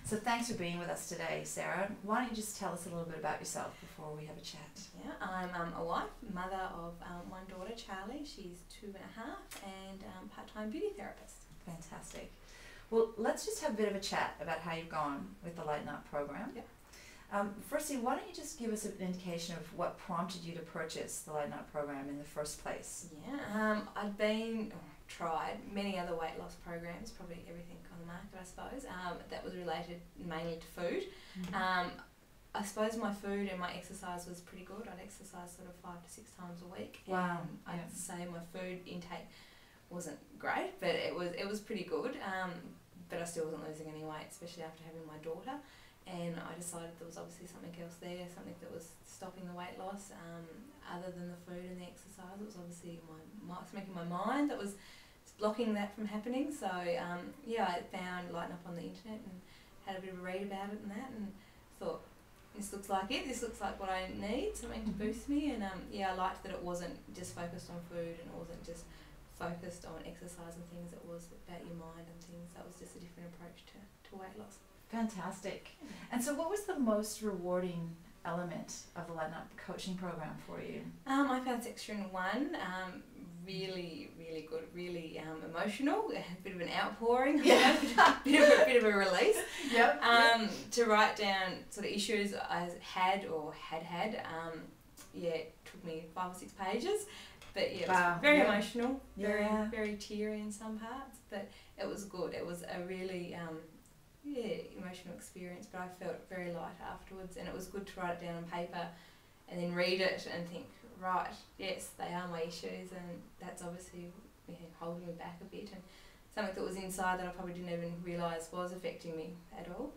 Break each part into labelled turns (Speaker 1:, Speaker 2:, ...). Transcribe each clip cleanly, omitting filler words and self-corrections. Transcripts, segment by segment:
Speaker 1: So thanks for being with us today, Sarah. Why don't you just tell us a little bit about yourself before we have a chat?
Speaker 2: Yeah, I'm a wife, mother of one daughter, Charlie. She's 2.5, and part-time beauty therapist.
Speaker 1: Fantastic. Well, let's just have a bit of a chat about how you've gone with the Lighten Up program.
Speaker 2: Yep.
Speaker 1: Firstly, why don't you just give us an indication of what prompted you to purchase the Lighten Up program in the first place?
Speaker 2: Yeah, I'd tried many other weight loss programs, probably everything on the market, I suppose, that was related mainly to food.
Speaker 1: Mm-hmm.
Speaker 2: I suppose my food and my exercise was pretty good. I'd exercise sort of 5 to 6 times a week.
Speaker 1: Wow.
Speaker 2: I'd say my food intake wasn't great, but it was pretty good. But I still wasn't losing any weight, especially after having my daughter. And I decided there was obviously something else there, something that was stopping the weight loss, other than the food and the exercise. It was obviously something in my mind that was blocking that from happening. So yeah, I found Lighten Up on the internet and had a bit of a read about it and that, and thought, this looks like it. This looks like what I need, something to boost me. And yeah, I liked that it wasn't just focused on food and it wasn't just focused on exercise and things. It was about your mind and things. That was just a different approach to weight loss.
Speaker 1: Fantastic. And so what was the most rewarding element of the Lighten Up coaching program for you?
Speaker 2: I found section 1 really, really good, really emotional, a bit of an outpouring,
Speaker 1: yeah.
Speaker 2: bit of a release.
Speaker 1: Yep.
Speaker 2: To write down sort of issues I had yeah, it took me 5 or 6 pages, but yeah, it was very emotional, very teary in some parts, but it was good. It was a really emotional experience, but I felt very light afterwards, and it was good to write it down on paper and then read it and think, right, yes, they are my issues, and that's obviously holding me back a bit, and something that was inside that I probably didn't even realise was affecting me at all.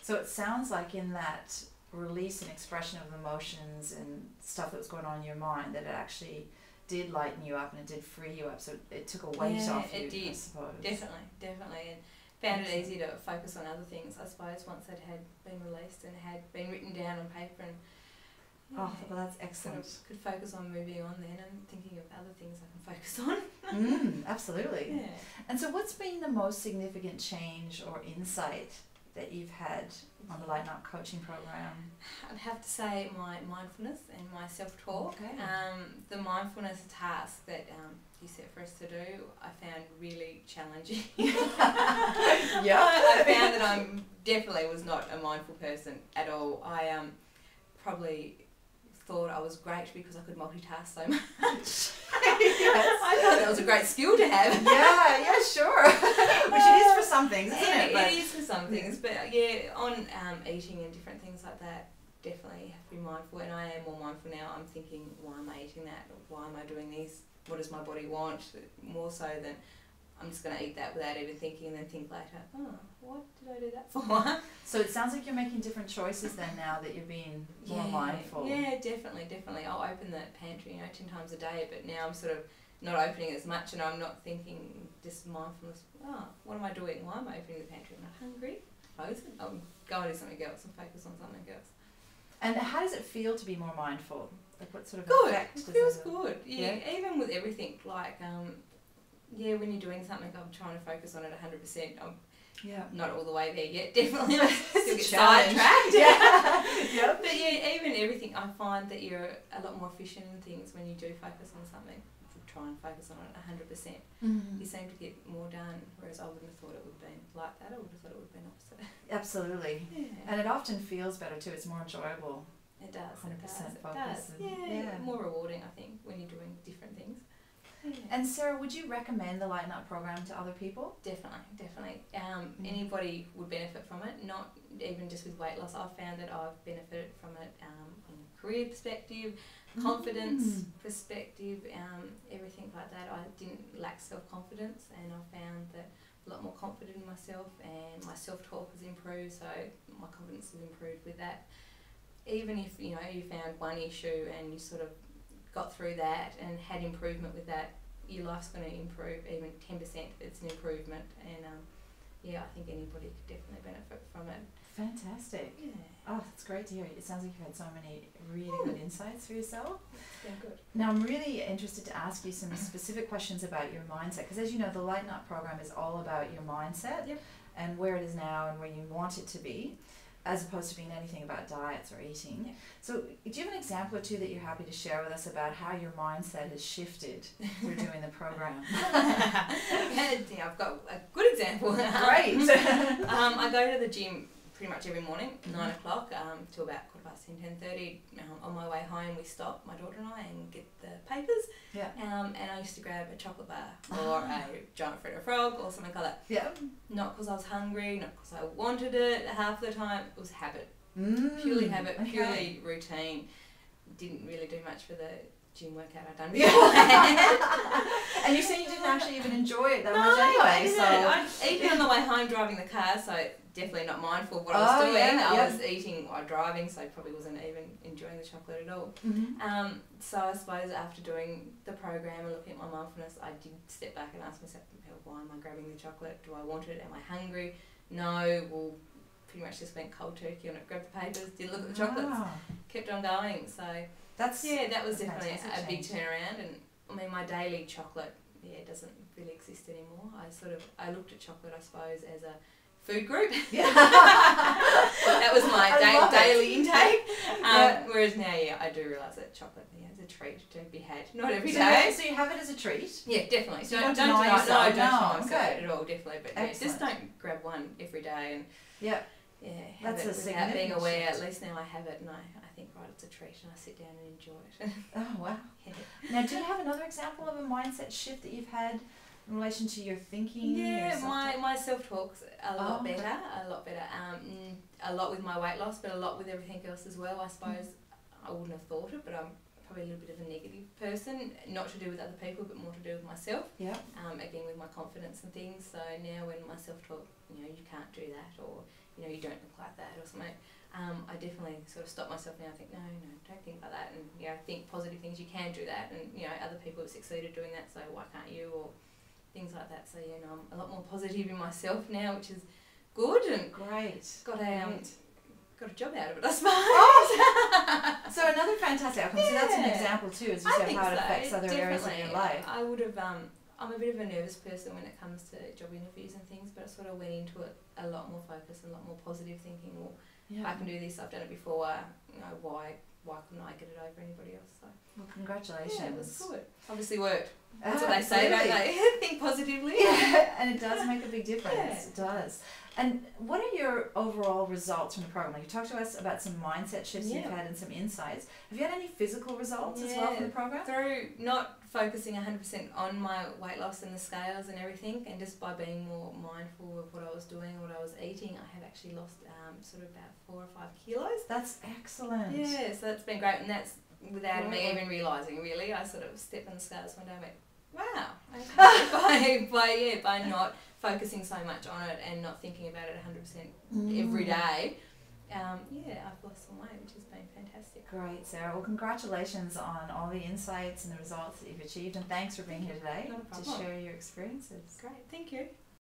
Speaker 1: So it sounds like in that release and expression of emotions and stuff that was going on in your mind, that it actually did lighten you up and it did free you up, so it took a weight off you,
Speaker 2: it did.
Speaker 1: I suppose.
Speaker 2: Definitely, and found it easy to focus on other things, I suppose, once it had been released and had been written down on paper, and
Speaker 1: well, that's excellent.
Speaker 2: Sort of could focus on moving on then and thinking of other things I can focus on.
Speaker 1: Absolutely.
Speaker 2: Yeah.
Speaker 1: And so what's been the most significant change or insight that you've had on the Lighten Up coaching program?
Speaker 2: I'd have to say my mindfulness and my self-talk.
Speaker 1: Okay.
Speaker 2: The mindfulness task that you set for us to do, I found really challenging.
Speaker 1: Yeah.
Speaker 2: I found that I definitely was not a mindful person at all. I probably thought I was great because I could multitask so much.
Speaker 1: Yes.
Speaker 2: I thought that was a great skill to have.
Speaker 1: Yeah, sure. Which it is for some things, isn't it?
Speaker 2: It is for some things, but yeah, on eating and different things like that, definitely have to be mindful, and I am more mindful now. I'm thinking, why am I eating that? Why am I doing this? What does my body want? More so than I'm just going to eat that without even thinking, and then think later, oh, what did I do that for?
Speaker 1: So it sounds like you're making different choices then now that you're being more mindful.
Speaker 2: Yeah, definitely. I'll open the pantry, 10 times a day, but now I'm sort of not opening as much, and I'm not thinking just mindfulness, what am I doing? Why am I opening the pantry? I'm not hungry. Close it. I'll go and do something else and focus on something else.
Speaker 1: And how does it feel to be more mindful? Like what sort of
Speaker 2: good.
Speaker 1: effect
Speaker 2: It
Speaker 1: does
Speaker 2: feels
Speaker 1: it
Speaker 2: good. Yeah, even with everything, like when you're doing something, I'm trying to focus on it 100%. I'm not all the way there yet, definitely. I still get sidetracked.
Speaker 1: Yeah.
Speaker 2: But yeah, even everything, I find that you're a lot more efficient in things when you do focus on something. Try and focus on it 100%. You seem to get more done, whereas I wouldn't have thought it would have been like that. I would have thought it would have been opposite.
Speaker 1: Absolutely.
Speaker 2: Yeah.
Speaker 1: And it often feels better too. It's more enjoyable.
Speaker 2: It does.
Speaker 1: 100%
Speaker 2: It
Speaker 1: focus.
Speaker 2: does. Yeah, more rewarding, I think, when you're doing different things. Yeah.
Speaker 1: And Sarah, would you recommend the Lighten Up program to other people?
Speaker 2: Definitely. Anybody would benefit from it, not even just with weight loss. I've found that I've benefited from it in a career perspective, confidence perspective, everything like that. I didn't lack self-confidence, and I found that a lot more confident in myself, and my self-talk has improved, so my confidence has improved with that. Even if you found one issue and you sort of got through that and had improvement with that, your life's going to improve. Even 10%, it's an improvement, and I think anybody could definitely benefit from it.
Speaker 1: Fantastic.
Speaker 2: Yeah.
Speaker 1: Oh, that's great to hear. It sounds like you've had so many really good insights for yourself.
Speaker 2: It's been good.
Speaker 1: Now, I'm really interested to ask you some specific questions about your mindset, because as you know, the Lighten Up program is all about your mindset.
Speaker 2: Yep.
Speaker 1: and where it is now and where you want it to be, as opposed to being anything about diets or eating.
Speaker 2: Yeah.
Speaker 1: So do you have an example or two that you're happy to share with us about how your mindset has shifted through doing the program?
Speaker 2: Yeah, I've got a good example.
Speaker 1: Great.
Speaker 2: I go to the gym pretty much every morning, 9 o'clock till about 10:30. On my way home, we stop, my daughter and I, and get the papers.
Speaker 1: Yeah.
Speaker 2: And I used to grab a chocolate bar or a giant fruit or frog or something like that.
Speaker 1: Yeah.
Speaker 2: Not because I was hungry, not because I wanted it. Half the time, it was habit.
Speaker 1: Mm,
Speaker 2: Purely habit,
Speaker 1: okay.
Speaker 2: purely routine. Didn't really do much for the gym workout I'd done before.
Speaker 1: And you said you didn't actually even enjoy it that
Speaker 2: No,
Speaker 1: much anyway.
Speaker 2: I even on the way home driving the car, so definitely not mindful of what I was doing.
Speaker 1: Yeah,
Speaker 2: I was eating or driving, so I probably wasn't even enjoying the chocolate at all.
Speaker 1: Mm-hmm.
Speaker 2: So I suppose after doing the program and looking at my mindfulness, I did step back and ask myself, why am I grabbing the chocolate? Do I want it? Am I hungry? No. Well, pretty much just went cold turkey on it, grabbed the papers, didn't look at the chocolates, kept on going. So that was definitely a big turnaround. And I mean, my daily chocolate, doesn't really exist anymore. I looked at chocolate, I suppose, as a food group. Yeah. That was my daily intake. Whereas now, I do realise that chocolate is a treat to be had. Not every day.
Speaker 1: So you have it as a treat?
Speaker 2: Yeah, definitely.
Speaker 1: So don't deny yourself.
Speaker 2: Don't deny myself at all, definitely. But just
Speaker 1: Excellent.
Speaker 2: don't grab one every day and
Speaker 1: That's
Speaker 2: have
Speaker 1: a
Speaker 2: it without
Speaker 1: significant
Speaker 2: being aware.
Speaker 1: shift.
Speaker 2: At least now I have it, and I think, right, it's a treat, and I sit down and enjoy it.
Speaker 1: Oh, wow. Now, do you have another example of a mindset shift that you've had in relation to your thinking?
Speaker 2: Yeah,
Speaker 1: your
Speaker 2: my self-talk's a lot better,
Speaker 1: okay.
Speaker 2: a lot better. A lot with my weight loss, but a lot with everything else as well. I suppose I wouldn't have thought it, but I'm probably a little bit of a negative person, not to do with other people, but more to do with myself.
Speaker 1: Yeah.
Speaker 2: Again, with my confidence and things. So now when my self-talk, you can't do that, or you don't look like that, or something. I definitely sort of stop myself now and think, no, don't think like that, and think positive things. You can do that, and other people have succeeded doing that, so why can't you, or things like that. So I'm a lot more positive in myself now, which is good, and
Speaker 1: Great.
Speaker 2: got a job out of it, I suppose.
Speaker 1: So another fantastic outcome. So that's an example too, as you said, how it affects other areas in your life.
Speaker 2: I would have. I'm a bit of a nervous person when it comes to job interviews and things, but I sort of went into it a lot more focused and a lot more positive thinking. Well, I can do this. I've done it before. Why couldn't I get it over anybody else? So.
Speaker 1: Well, congratulations.
Speaker 2: Yeah, it was good. Obviously worked. That's what they say, don't they? Think positively.
Speaker 1: Yeah, and it does make a big difference.
Speaker 2: Yeah.
Speaker 1: It does. And what are your overall results from the program? You talked to us about some mindset shifts you've had and some insights. Have you had any physical results as well from the program?
Speaker 2: Through not focusing 100% on my weight loss and the scales and everything, and just by being more mindful of what I was doing, what I was eating, I have actually lost sort of about 4 or 5 kilos.
Speaker 1: That's excellent.
Speaker 2: Yeah, so that's been great, and that's without me even realising, really. I sort of stepped on the scales one day and went, wow. by not focusing so much on it and not thinking about it 100% every day, I've lost some weight, which has been fantastic.
Speaker 1: Great, Sarah. Well, congratulations on all the insights and the results that you've achieved, and thanks for being here today to share your experiences.
Speaker 2: Great, thank you.